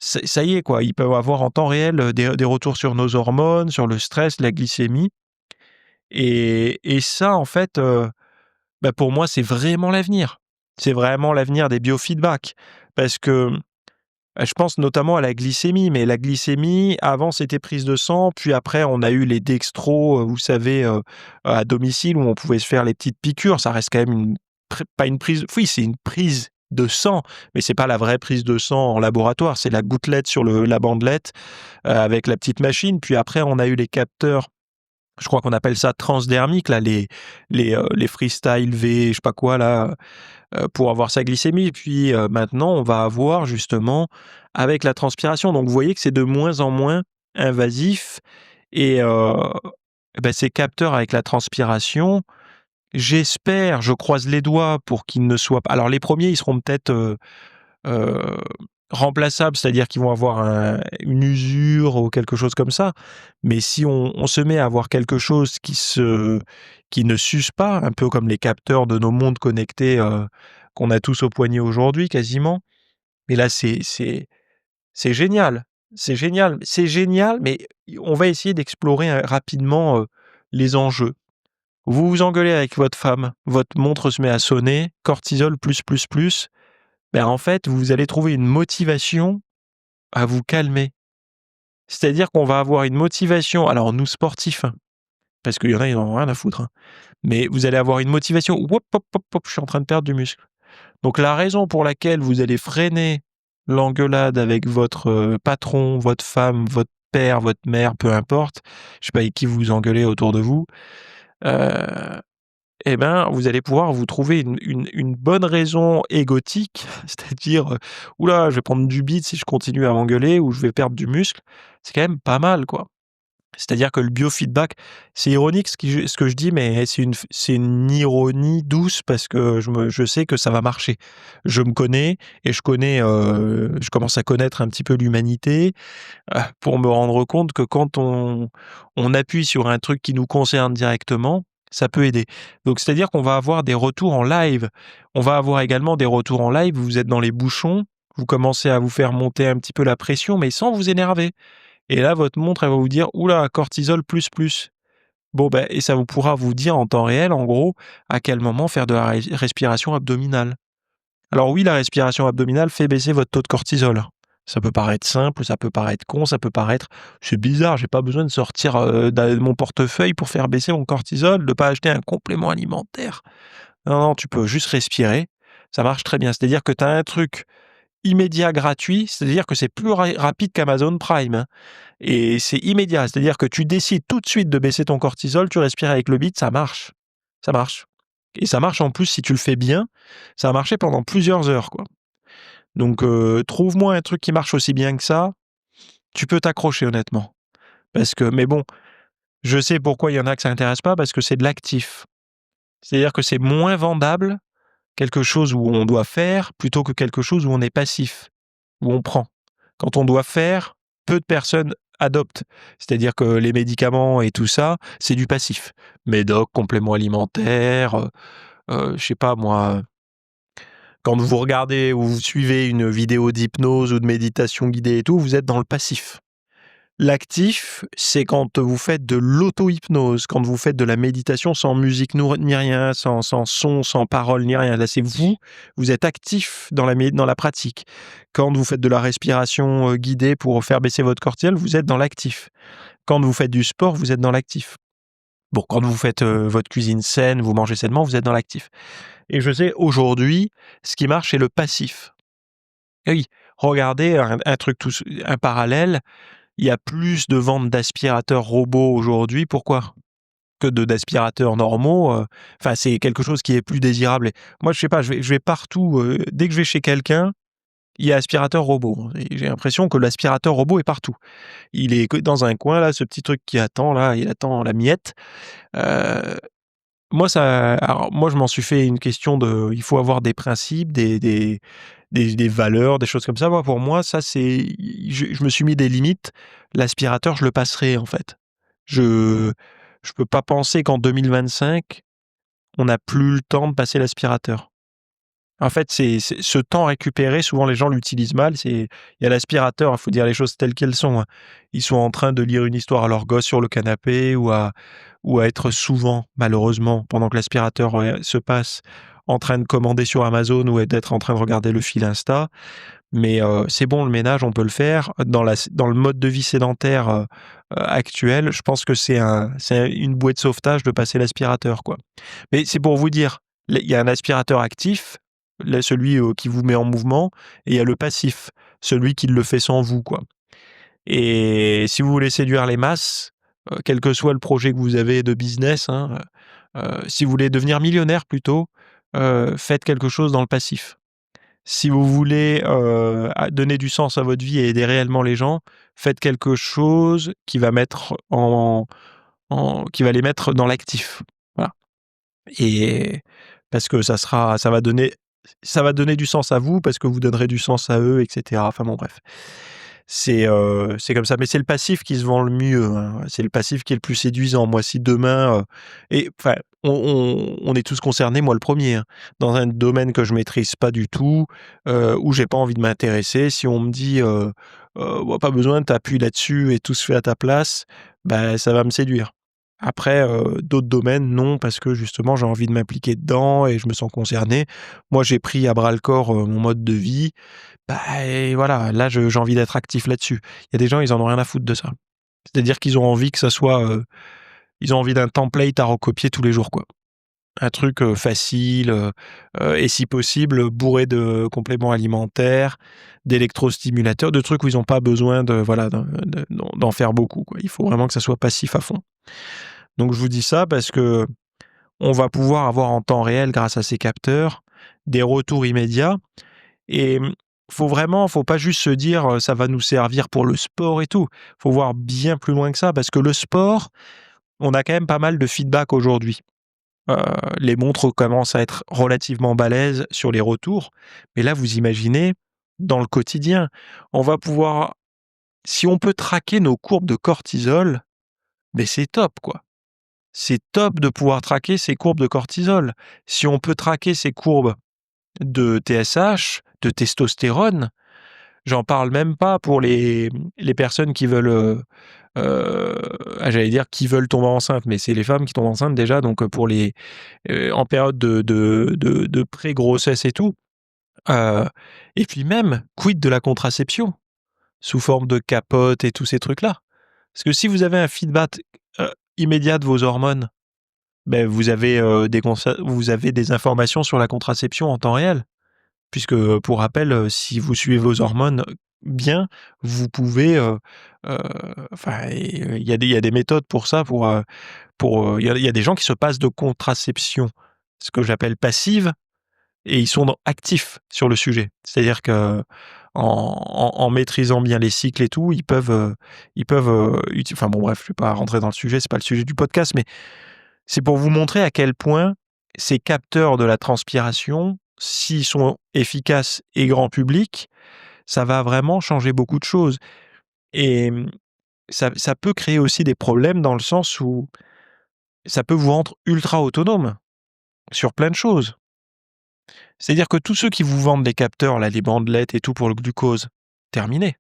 ça y est, quoi, ils peuvent avoir en temps réel des retours sur nos hormones, sur le stress, la glycémie. Et ça, en fait, bah, pour moi, c'est vraiment l'avenir. C'est vraiment l'avenir des biofeedbacks. Parce que je pense notamment à la glycémie, mais la glycémie, avant, c'était prise de sang, puis après, on a eu les dextros, vous savez, à domicile, où on pouvait se faire les petites piqûres. Ça reste quand même pas une prise, oui, c'est une prise de sang, mais c'est pas la vraie prise de sang en laboratoire, c'est la gouttelette sur la bandelette, avec la petite machine. Puis après, on a eu les capteurs, je crois qu'on appelle ça transdermiques, là, les Freestyle V, je sais pas quoi, là, pour avoir sa glycémie. Puis maintenant, on va avoir justement avec la transpiration. Donc vous voyez que c'est de moins en moins invasif, et bah, ces capteurs avec la transpiration, j'espère, je croise les doigts pour qu'ils ne soient pas, alors les premiers, ils seront peut-être, heu, remplaçables, c'est-à-dire qu'ils vont avoir une usure ou quelque chose comme ça. Mais si on se met à avoir quelque chose qui ne s'use pas, un peu comme les capteurs de nos montres connectées, qu'on a tous au poignet aujourd'hui quasiment. Mais là, c'est génial, c'est génial, c'est génial, mais on va essayer d'explorer, rapidement, les enjeux. Vous vous engueulez avec votre femme, votre montre se met à sonner, cortisol plus, ben, en fait, vous allez trouver une motivation à vous calmer. C'est-à-dire qu'on va avoir une motivation, alors nous sportifs, hein, parce qu'il y en a, ils en ont rien à foutre, hein, mais vous allez avoir une motivation: «Hop, hop, hop, hop, je suis en train de perdre du muscle». Donc la raison pour laquelle vous allez freiner l'engueulade avec votre, patron, votre femme, votre père, votre mère, peu importe, je sais pas avec qui vous vous engueulez autour de vous, heu et ben, vous allez pouvoir vous trouver une bonne raison égotique, c'est-à-dire, «Ouh je vais prendre du bide si je continue à m'engueuler, ou je vais perdre du muscle». C'est quand même pas mal, quoi. C'est-à-dire que le biofeedback, c'est ironique ce que je dis, mais c'est une ironie douce, parce que je sais que ça va marcher. Je me connais, et je commence à connaître un petit peu l'humanité, pour me rendre compte que quand on appuie sur un truc qui nous concerne directement, Ça peut aider. Donc c'est-à-dire qu'on va avoir des retours en live. On va avoir également des retours en live, vous êtes dans les bouchons, vous commencez à vous faire monter un petit peu la pression, mais sans vous énerver. Et là, votre montre, elle va vous dire: «Ouh là, cortisol plus, plus». Bon, ben, et ça vous pourra vous dire en temps réel, en gros, à quel moment faire de la respiration abdominale. Alors oui, la respiration abdominale fait baisser votre taux de cortisol. Ça peut paraître simple, ça peut paraître con, ça peut paraître: «C'est bizarre, j'ai pas besoin de sortir, de mon portefeuille pour faire baisser mon cortisol, de pas acheter un complément alimentaire». Non, non, tu peux juste respirer, ça marche très bien. C'est-à-dire que tu as un truc immédiat gratuit, c'est-à-dire que c'est plus rapide qu'Amazon Prime, hein, et c'est immédiat. C'est-à-dire que tu décides tout de suite de baisser ton cortisol, tu respires avec le bit, ça marche. Ça marche et ça marche en plus si tu le fais bien, ça a marché pendant plusieurs heures, quoi. Donc trouve-moi un truc qui marche aussi bien que ça, tu peux t'accrocher honnêtement. Parce que mais bon, je sais pourquoi il y en a que ça intéresse pas, parce que c'est de l'actif. C'est-à-dire que c'est moins vendable, quelque chose où on doit faire, plutôt que quelque chose où on est passif, où on prend. Quand on doit faire, peu de personnes adoptent. C'est-à-dire que les médicaments et tout ça, c'est du passif. Médoc, compléments alimentaires, je sais pas moi, quand vous regardez ou vous suivez une vidéo d'hypnose ou de méditation guidée et tout, vous êtes dans le passif. L'actif, c'est quand vous faites de l'auto-hypnose, quand vous faites de la méditation sans musique ni rien, sans son, sans parole ni rien. Là, c'est vous, vous êtes actif dans la pratique. Quand vous faites de la respiration guidée pour faire baisser votre cortisol, vous êtes dans l'actif. Quand vous faites du sport, vous êtes dans l'actif. Bon, quand vous faites votre cuisine saine, vous mangez sainement, vous êtes dans l'actif. Et je sais, aujourd'hui, ce qui marche, c'est le passif. Et oui, regardez un truc un parallèle, il y a plus de ventes d'aspirateurs robots aujourd'hui. Pourquoi? Que d'aspirateurs normaux. Enfin, c'est quelque chose qui est plus désirable. Et moi, je sais pas, je vais partout. Dès que je vais chez quelqu'un, il y a aspirateur robot. Et j'ai l'impression que l'aspirateur robot est partout. Il est dans un coin là, ce petit truc qui attend là, il attend la miette. Euh, moi, je m'en suis fait une question de, il faut avoir des principes, des valeurs, des choses comme ça. Moi, pour moi, ça, je me suis mis des limites. L'aspirateur, je le passerai, en fait. Je je peux pas penser qu'en 2025, on n'a plus le temps de passer l'aspirateur. En fait, c'est ce temps récupéré, souvent les gens l'utilisent mal. Il y a l'aspirateur, il faut dire les choses telles qu'elles sont, hein. Ils sont en train de lire une histoire à leur gosse sur le canapé ou à être souvent, malheureusement, pendant que l'aspirateur se passe, en train de commander sur Amazon ou d'être en train de regarder le fil Insta. Mais c'est bon, le ménage, on peut le faire. Dans le mode de vie sédentaire actuel, je pense que c'est une bouée de sauvetage de passer l'aspirateur, quoi. Mais c'est pour vous dire, il y a un aspirateur actif, celui qui vous met en mouvement, et il y a le passif, celui qui le fait sans vous, quoi. Et si vous voulez séduire les masses, quel que soit le projet que vous avez de business, hein, si vous voulez devenir millionnaire plutôt, faites quelque chose dans le passif. Si vous voulez donner du sens à votre vie et aider réellement les gens, faites quelque chose qui va qui va les mettre dans l'actif. Voilà. Et parce que ça va donner du sens à vous, parce que vous donnerez du sens à eux, et cetera. Enfin bon, bref. C'est comme ça, mais c'est le passif qui se vend le mieux, hein. C'est le passif qui est le plus séduisant. Moi, si demain, et enfin, on est tous concernés, moi le premier, hein, dans un domaine que je maîtrise pas du tout, où j'ai pas envie de m'intéresser, si on me dit, «Bah, pas besoin, tu appuies là-dessus et tout se fait à ta place», bah, ça va me séduire. Après, d'autres domaines, non, parce que justement, j'ai envie de m'impliquer dedans et je me sens concerné. Moi, j'ai pris à bras le corps, mon mode de vie. Bah et voilà, là, j'ai envie d'être actif là-dessus. Il y a des gens, ils en ont rien à foutre de ça. C'est-à-dire qu'ils ont envie que ça soit, ils ont envie d'un template à recopier tous les jours, quoi. Un truc, facile, et si possible, bourré de compléments alimentaires, d'électrostimulateurs, de trucs où ils ont pas besoin de voilà, d'en faire beaucoup, quoi. Il faut vraiment que ça soit passif à fond. Donc je vous dis ça parce que on va pouvoir avoir en temps réel, grâce à ces capteurs, des retours immédiats. Et faut pas juste se dire, «Ça va nous servir pour le sport et tout». Faut voir bien plus loin que ça, parce que le sport, on a quand même pas mal de feedback aujourd'hui. Heu, les montres commencent à être relativement balèzes sur les retours, mais là, vous imaginez, dans le quotidien, on va pouvoir, si on peut traquer nos courbes de cortisol, mais c'est top, quoi. c'est top de pouvoir traquer ces courbes de cortisol. Si on peut traquer ces courbes de TSH, de testostérone, j'en parle même pas pour les personnes qui veulent, j'allais dire qui veulent tomber enceinte, mais c'est les femmes qui tombent enceintes déjà, donc pour les en période de pré-grossesse et tout. Heu et puis même, quid de la contraception? Sous forme de capote et tous ces trucs-là. Parce que si vous avez un feedback, immédiat de vos hormones, beh, vous avez des informations sur la contraception en temps réel. Puisque, pour rappel, si vous suivez vos hormones bien, vous pouvez, heu, enfin, il y a des méthodes pour ça, il y a des gens qui se passent de contraception, ce que j'appelle passive, et ils sont actifs sur le sujet. C'est-à-dire que en maîtrisant bien les cycles et tout, ils peuvent, enfin bon bref, je vais pas rentrer dans le sujet, c'est pas le sujet du podcast, mais c'est pour vous montrer à quel point ces capteurs de la transpiration, s'ils sont efficaces et grand public, ça va vraiment changer beaucoup de choses. Et ça peut créer aussi des problèmes dans le sens où ça peut vous rendre ultra autonome sur plein de choses. C'est-à-dire que tous ceux qui vous vendent des capteurs, là, les bandelettes et tout pour le glucose, terminé.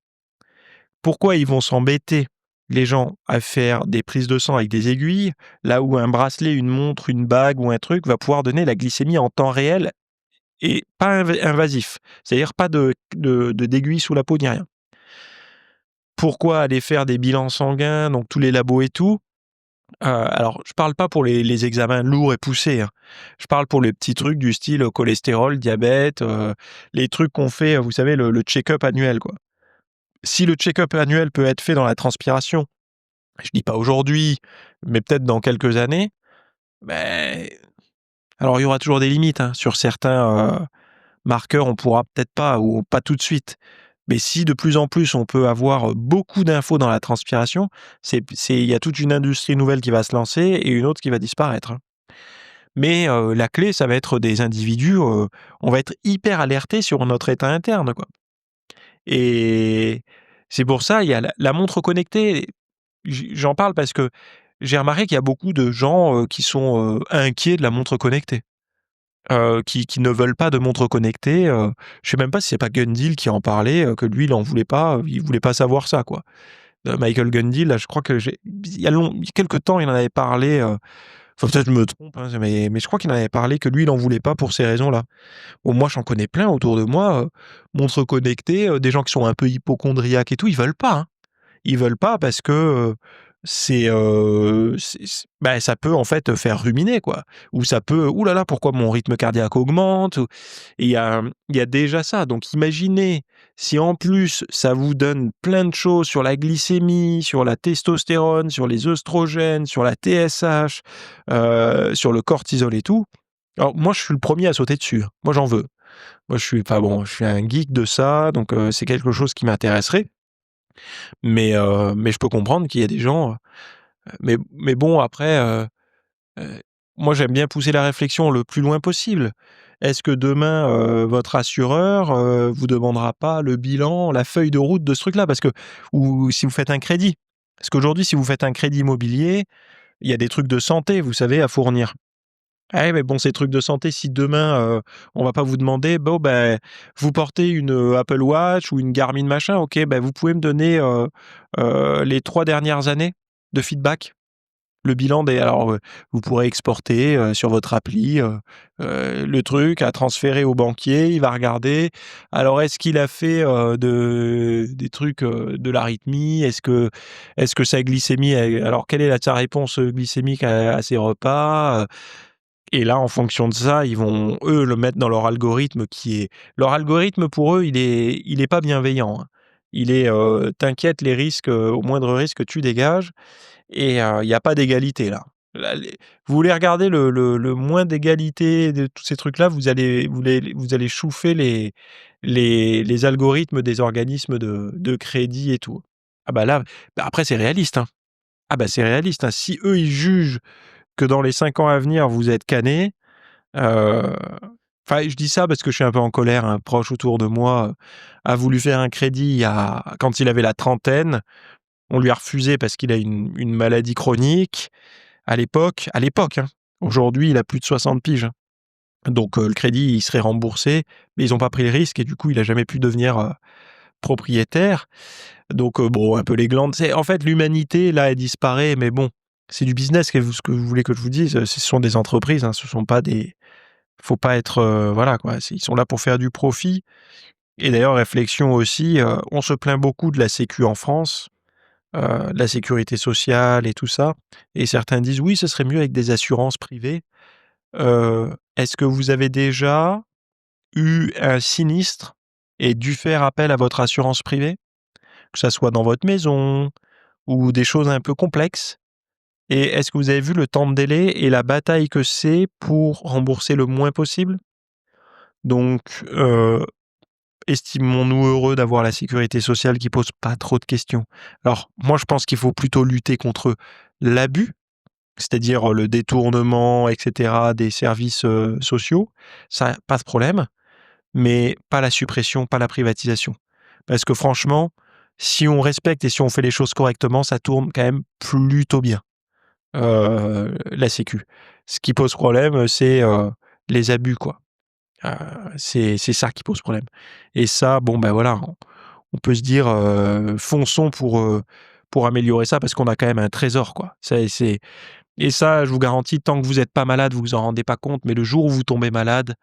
Pourquoi ils vont s'embêter, les gens, à faire des prises de sang avec des aiguilles, là où un bracelet, une montre, une bague ou un truc va pouvoir donner la glycémie en temps réel et pas invasif. C'est-à-dire pas d'aiguille sous la peau ni rien. Pourquoi aller faire des bilans sanguins, donc tous les labos et tout? Alors je parle pas pour les examens lourds et poussés, hein. Je parle pour les petits trucs du style, cholestérol, diabète, les trucs qu'on fait, vous savez le check-up annuel, quoi. Si le check-up annuel peut être fait dans la transpiration, je dis pas aujourd'hui, mais peut-être dans quelques années, beh, alors il y aura toujours des limites, hein. Sur certains, marqueurs, on pourra peut-être pas ou pas tout de suite. Mais si de plus en plus on peut avoir, beaucoup d'infos dans la transpiration, il y a toute une industrie nouvelle qui va se lancer et une autre qui va disparaître, hein. Mais, la clé, ça va être des individus, on va être hyper alertés sur notre état interne, quoi. Et c'est pour ça, il y a la montre connectée. J'en parle parce que j'ai remarqué qu'il y a beaucoup de gens, qui sont, inquiets de la montre connectée, qui ne veulent pas de montre connectée, je sais même pas si c'est pas Gun qui en parlait, que lui il en voulait pas, il voulait pas savoir ça, quoi. Michael Gundy, là, je crois que il y a quelque temps, il en avait parlé, enfin peut-être je me trompe, hein, mais je crois qu'il en avait parlé que lui il en voulait pas pour ces raisons-là. Bon, moi j'en connais plein autour de moi, montre connectée, des gens qui sont un peu hypocondriaques et tout, ils veulent pas, hein. Ils veulent pas parce que, bah, ça peut en fait faire ruminer, quoi. Ou ça peut: «Ouh là là, pourquoi mon rythme cardiaque augmente?» ou et il y a déjà ça. Donc imaginez si en plus ça vous donne plein de choses sur la glycémie, sur la testostérone, sur les œstrogènes, sur la TSH, sur le cortisol et tout. Alors moi je suis le premier à sauter dessus, hein. Moi j'en veux. Moi je suis un geek de ça, donc c'est quelque chose qui m'intéresserait. Mais je peux comprendre qu'il y a des gens, mais bon après, heu, moi j'aime bien pousser la réflexion le plus loin possible. Est-ce que demain, votre assureur, vous demandera pas le bilan, la feuille de route de ce truc-là? Parce que ou si vous faites un crédit. Parce qu'aujourd'hui, si vous faites un crédit immobilier, il y a des trucs de santé, vous savez, à fournir. Ah ouais, mais bon, ces trucs de santé, si demain, on va pas vous demander: «Bon, ben, vous portez une, Apple Watch ou une Garmin machin, OK, ben, vous pouvez me donner, les 3 dernières années de feedback?» Le bilan des alors, vous pourrez exporter, sur votre appli, le truc à transférer au banquier, il va regarder. Alors est-ce qu'il a fait, des trucs, de l'arythmie? Est-ce que sa glycémie alors quelle est sa réponse, glycémique à ses repas? Et là, en fonction de ça, ils vont, eux, le mettre dans leur algorithme qui est leur algorithme pour eux, il est pas bienveillant, hein. Il est, «T'inquiète, les risques, au moindre risque, tu dégages» et il y a pas d'égalité là. Là, vous voulez regarder le moins d'égalité de tous ces trucs-là, vous allez chouffer les algorithmes des organismes de crédit et tout. Ah bah là, bah après c'est réaliste, hein. Ah bah c'est réaliste, hein. Si eux, ils jugent que dans les 5 ans à venir, vous êtes canés. Heu, enfin, je dis ça parce que je suis un peu en colère. Un proche autour de moi, a voulu faire un crédit quand il avait la trentaine. On lui a refusé parce qu'il a une maladie chronique. à l'époque, hein. Aujourd'hui, il a plus de 60 piges, hein. Donc le crédit, il serait remboursé, mais ils ont pas pris le risque et du coup, il a jamais pu devenir, propriétaire. Donc bon, un peu les glandes. C'est en fait, l'humanité, là, elle disparaît, mais bon, c'est du business. Ce que vous voulez que je vous dise, ce sont des entreprises, hein, ce sont pas des faut pas être, voilà, quoi, ils sont là pour faire du profit et d'ailleurs, réflexion aussi, on se plaint beaucoup de la sécu en France, de la sécurité sociale et tout ça et certains disent: «Oui, ce serait mieux avec des assurances privées». Est-ce que vous avez déjà eu un sinistre et dû faire appel à votre assurance privée? Que ça soit dans votre maison ou des choses un peu complexes? Et est-ce que vous avez vu le temps de délai et la bataille que c'est pour rembourser le moins possible? Donc, estimons-nous heureux d'avoir la sécurité sociale qui pose pas trop de questions? Alors, moi, je pense qu'il faut plutôt lutter contre l'abus, c'est-à-dire le détournement, et cetera, des services, sociaux. Ça, pas de problème, mais pas la suppression, pas la privatisation. Parce que franchement, si on respecte et si on fait les choses correctement, ça tourne quand même plutôt bien, la sécu. Ce qui pose problème, c'est, les abus, quoi. Heu, c'est ça qui pose problème et ça, bon, ben, voilà, on peut se dire, fonçons pour améliorer ça parce qu'on a quand même un trésor, quoi. C'est et ça, je vous garantis, tant que vous êtes pas malade, vous vous en rendez pas compte, mais le jour où vous tombez malade,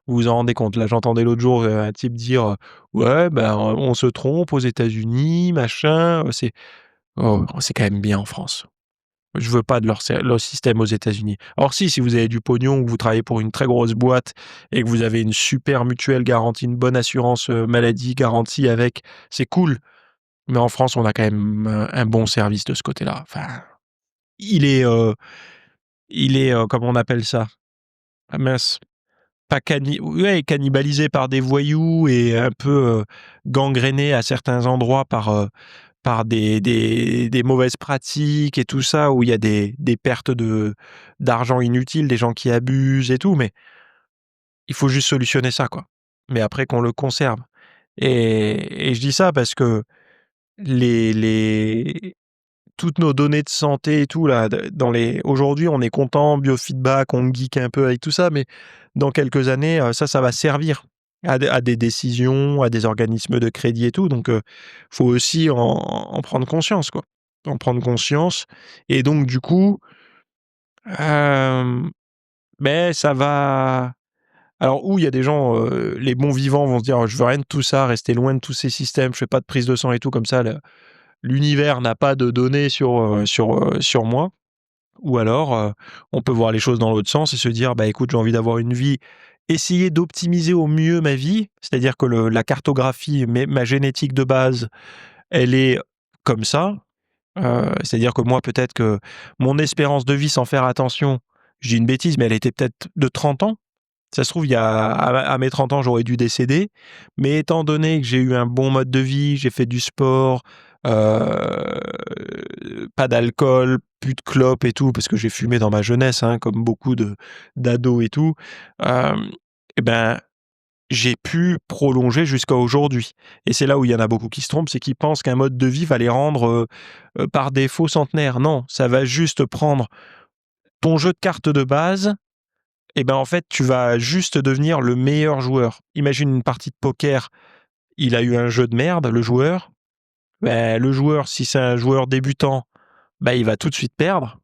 vous vous en rendez compte. Là, j'entendais l'autre jour, un type dire, «Ouais, ben, on se trompe aux États-Unis, machin, c'est quand même bien en France». Je veux pas de leur système aux États-Unis. Alors si vous avez du pognon, que vous travaillez pour une très grosse boîte et que vous avez une super mutuelle garantie, une bonne assurance, maladie garantie avec, c'est cool. Mais en France, on a quand même un bon service de ce côté-là. Enfin, il est, comment on appelle ça? Ah mince, pas ouais, cannibalisé par des voyous et un peu, gangréné à certains endroits par des mauvaises pratiques et tout ça, où il y a des pertes d'argent inutiles, des gens qui abusent et tout, mais il faut juste solutionner ça, quoi. Mais après qu'on le conserve et je dis ça parce que les toutes nos données de santé et tout là, dans les aujourd'hui, on est content, biofeedback, on geek un peu avec tout ça, mais dans quelques années, ça va servir à des décisions, à des organismes de crédit et tout, donc faut aussi en prendre conscience, quoi. En prendre conscience et donc du coup, hem, beh, ça va alors où il y a des gens, les bons vivants vont se dire: «Je veux rien de tout ça, rester loin de tous ces systèmes, je fais pas de prise de sang et tout, comme ça l'univers n'a pas de données sur moi». Ou alors, on peut voir les choses dans l'autre sens et se dire: «Bah, écoute, j'ai envie d'avoir une vie, essayer d'optimiser au mieux ma vie». C'est-à-dire que le la cartographie, ma génétique de base, elle est comme ça. C'est-à-dire que moi, peut-être que mon espérance de vie, sans faire attention, je dis une bêtise, mais elle était peut-être de 30 ans. Ça se trouve, il y a à mes 30 ans, j'aurais dû décéder, mais étant donné que j'ai eu un bon mode de vie, j'ai fait du sport, heu, pas d'alcool, plus de clopes et tout, parce que j'ai fumé dans ma jeunesse, hein, comme beaucoup de d'ados et tout, hem et ben, j'ai pu prolonger jusqu'à aujourd'hui et c'est là où il y en a beaucoup qui se trompent, c'est qu'ils pensent qu'un mode de vie va les rendre, par défaut centenaires. Non, ça va juste prendre ton jeu de cartes de base et ben, en fait, tu vas juste devenir le meilleur joueur. Imagine une partie de poker, il a eu un jeu de merde, le joueur. Ben le joueur, si c'est un joueur débutant, bah, il va tout de suite perdre.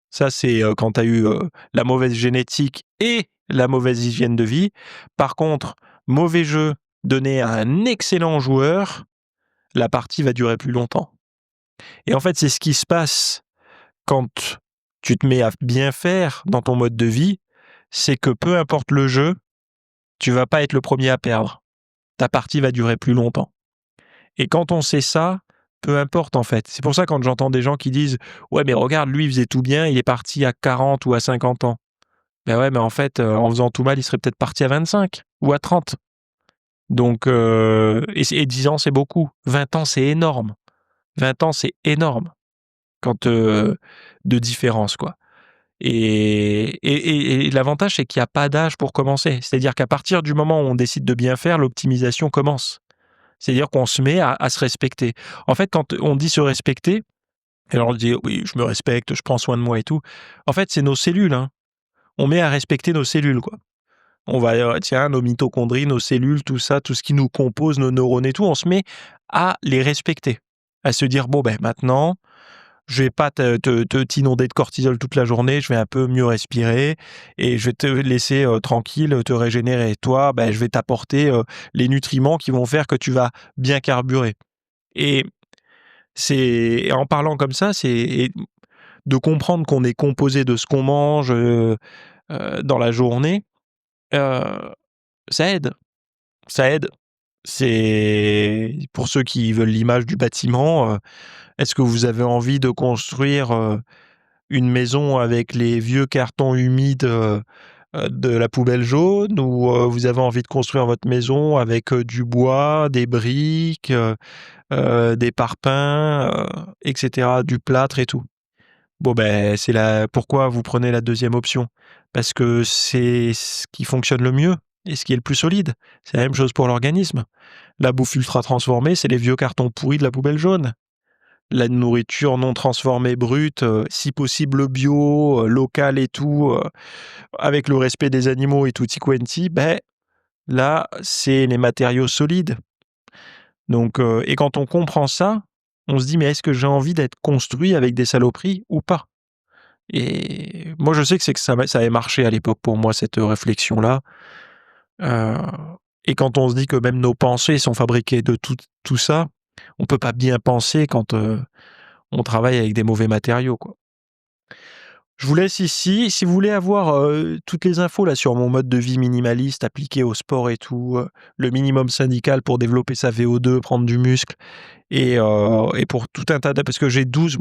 Ça, c'est, quand tu as eu, la mauvaise génétique et la mauvaise hygiène de vie. Par contre, mauvais jeu donné à un excellent joueur, la partie va durer plus longtemps et en fait, c'est ce qui se passe quand tu te mets à bien faire dans ton mode de vie, c'est que peu importe le jeu, tu vas pas être le premier à perdre. Ta partie va durer plus longtemps et quand on sait ça, peu importe en fait. C'est pour ça quand j'entends des gens qui disent: «Ouais, mais regarde, lui, il faisait tout bien, il est parti à 40 ou à 50 ans». Ben ouais, mais en fait, en faisant tout mal, il serait peut-être parti à 25 ou à 30. Donc et 10 ans, c'est beaucoup. 20 ans, c'est énorme. 20 ans, c'est énorme quand, de différence, quoi et l'avantage, c'est qu'il y a pas d'âge pour commencer. C'est-à-dire qu'à partir du moment où on décide de bien faire, l'optimisation commence. C'est-à-dire qu'on se met à se respecter. En fait, quand on dit se respecter, Et alors on dit: «Oui, je me respecte, je prends soin de moi et tout». En fait, c'est nos cellules, hein. On met à respecter nos cellules, quoi. On va, tiens, nos mitochondries, nos cellules, tout ça, tout ce qui nous compose, nos neurones et tout, on se met à les respecter. À se dire: «Bon, ben, maintenant, je vais pas t'inonder de cortisol toute la journée, je vais un peu mieux respirer et je vais te laisser, tranquille, te régénérer. Toi, ben, je vais t'apporter, les nutriments qui vont faire que tu vas bien carburer». Et en parlant comme ça, c'est de comprendre qu'on est composé de ce qu'on mange, dans la journée, heu, ça aide, ça aide. C'est pour ceux qui veulent l'image du bâtiment, est-ce que vous avez envie de construire, une maison avec les vieux cartons humides, de la poubelle jaune ou, vous avez envie de construire votre maison avec, du bois, des briques, des parpaings, et cetera, du plâtre et tout? Bon, ben, pourquoi vous prenez la deuxième option? Parce que c'est ce qui fonctionne le mieux et ce qui est le plus solide. C'est la même chose pour l'organisme. La bouffe ultra transformée, c'est les vieux cartons pourris de la poubelle jaune. La nourriture non transformée brute, si possible bio, locale et tout, avec le respect des animaux et tutti quanti, ben, là, c'est les matériaux solides. Donc, et quand on comprend ça, on se dit: «Mais est-ce que j'ai envie d'être construit avec des saloperies ou pas?» Et moi, je sais que ça avait marché à l'époque pour moi cette, réflexion-là, heu et quand on se dit que même nos pensées sont fabriquées de tout ça, on peut pas bien penser quand, on travaille avec des mauvais matériaux, quoi. Je vous laisse ici. Si vous voulez avoir, toutes les infos là sur mon mode de vie minimaliste appliqué au sport et tout, le minimum syndical pour développer sa VO2, prendre du muscle, et pour tout un tas de parce que j'ai 12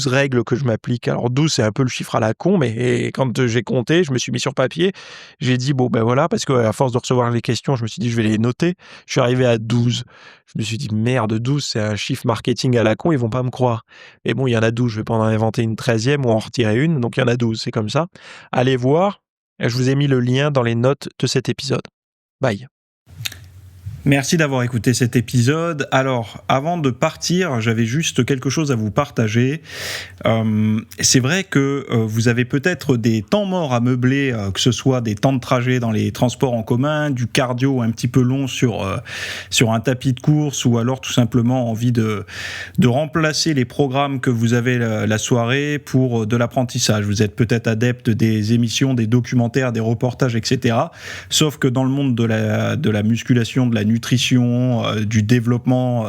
règles que je m'applique. Alors 12, c'est un peu le chiffre à la con, mais quand, j'ai compté, je me suis mis sur papier, j'ai dit: «Bon, ben, voilà», parce qu'à force de recevoir les questions, je me suis dit: «Je vais les noter». Je suis arrivé à 12. Je me suis dit: «Merde, 12, c'est un chiffre marketing à la con, ils vont pas me croire». Et bon, il y en a 12, je vais pas en inventer une 13e ou en retirer une, donc il y en a 12, c'est comme ça. Allez voir, je vous ai mis le lien dans les notes de cet épisode. Bye. Merci d'avoir écouté cet épisode. Alors, avant de partir, j'avais juste quelque chose à vous partager. C'est vrai que vous avez peut-être des temps morts à meubler, que ce soit des temps de trajet dans les transports en commun, du cardio un petit peu long sur un tapis de course, ou alors tout simplement envie de remplacer les programmes que vous avez la soirée pour de l'apprentissage. Vous êtes peut-être adepte des émissions, des documentaires, des reportages, etc. Sauf que dans le monde de la musculation, de la nutrition, du développement,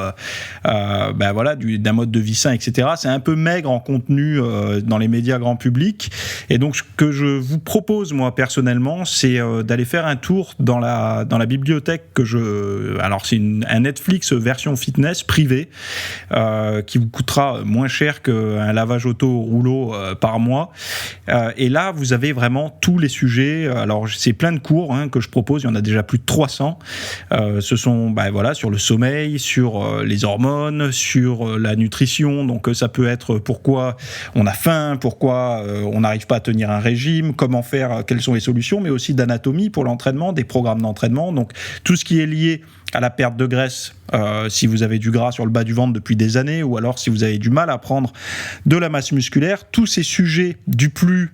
d'un mode de vie sain, etc. C'est un peu maigre en contenu dans les médias grand public. Et donc, ce que je vous propose, moi, personnellement, c'est d'aller faire un tour dans la bibliothèque alors, c'est un Netflix version fitness privée qui vous coûtera moins cher qu'un lavage auto au rouleau par mois. Et là, vous avez vraiment tous les sujets. Alors, c'est plein de cours que je propose. Il y en a déjà plus de 300. Ce sont sur le sommeil, sur les hormones, sur la nutrition. Donc ça peut être pourquoi on a faim, pourquoi on n'arrive pas à tenir un régime, comment faire, quelles sont les solutions, mais aussi d'anatomie pour l'entraînement, des programmes d'entraînement. Donc tout ce qui est lié à la perte de graisse, si vous avez du gras sur le bas du ventre depuis des années, ou alors si vous avez du mal à prendre de la masse musculaire, tous ces sujets du plus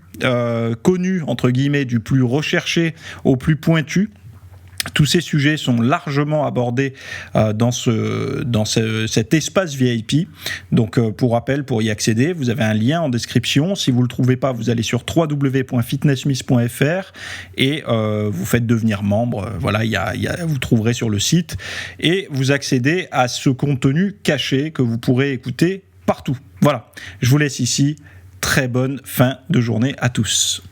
connu, entre guillemets, du plus recherché au plus pointu, tous ces sujets sont largement abordés dans cet espace VIP. Donc, pour rappel, pour y accéder, vous avez un lien en description. Si vous ne le trouvez pas, vous allez sur www.fitnessmiss.fr et vous faites devenir membre. Voilà, vous trouverez sur le site. Et vous accédez à ce contenu caché que vous pourrez écouter partout. Voilà, je vous laisse ici. Très bonne fin de journée à tous.